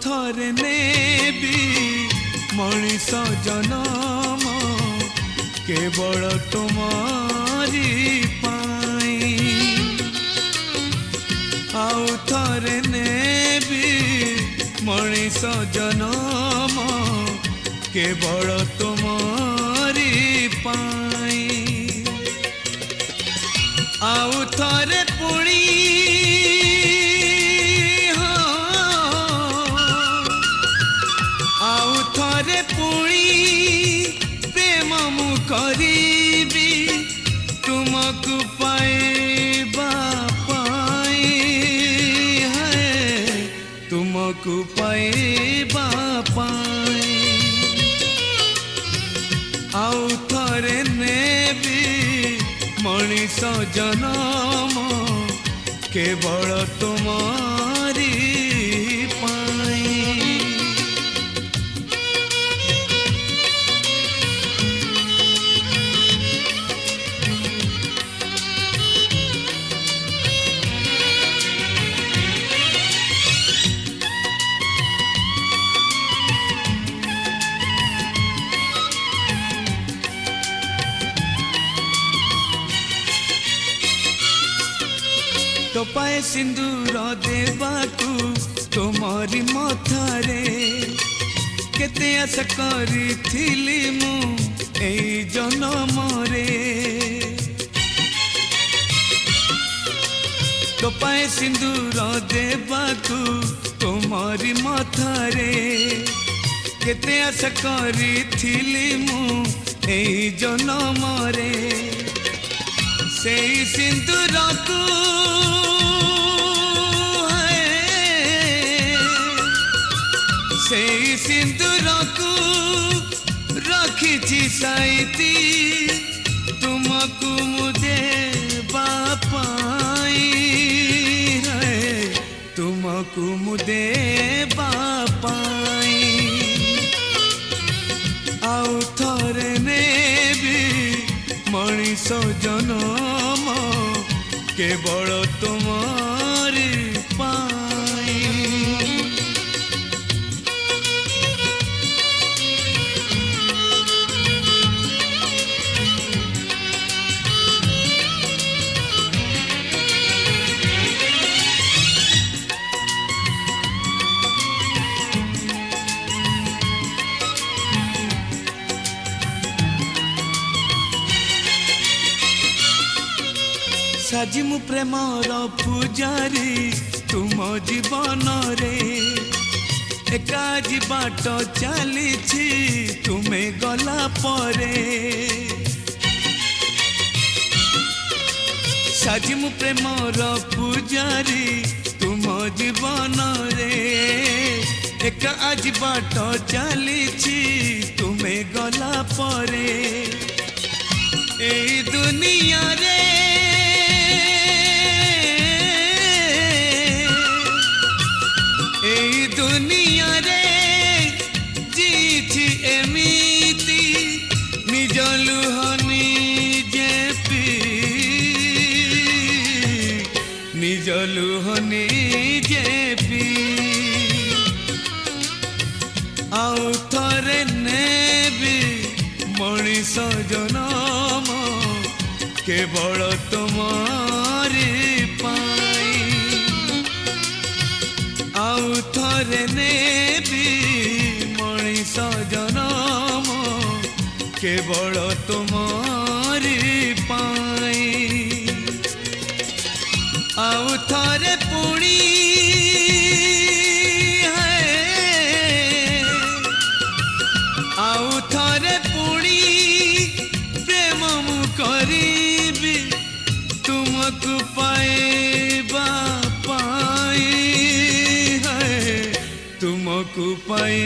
थरे नेबी मनीष जनम केवल तुम्हारी पाई आउ थरे नेबी मनीष जनम केवल तुम्हारी पाई आउ थरे पुणी आउ थरे पुणी प्रेम मु करीबी तुमको पाइबा पाई है तुमको पाइबा पाई आउ थरे नेबी मनीष जनम केवल तुम्हारी पाई तो पाए सिंदूर देवाकू तुम्हारी मथारे केते आशा करिथिली मु एई जनमरे तो पाए सिंदूर देवाकू तुम्हारी मथारे केते आशा करिथिली मु एई जनमरे सेई सिंदूर को से सिंदूर को रखी साइती तुमको मुझे बापाई है तुमको मुझे बापाई आउ थरे नेबी मनीष जनम केवल तुम्हारी पाई साजी मु प्रेमर पूजारी तुम जीवन रे एका बाट चली तुम्हें गला परे साजी मु प्रेमर पूजारी तुम जीवन रे एका बाट चली तुम्हें गला परे ए दुनिया रे ए दुनिया रे जीछि एमिति निज लुह निजे पी निज लुह निजे पी आउ थरे नेबी मनीष जनम केवल तुम्हारी पाई आउ थरे नेबी मनीष जनम केवल तुम्हारी पाई आउ थरे पुणी आउ थरे पुणी प्रेम मु करीबी तुमको पाइबा पाई है तुमको पाई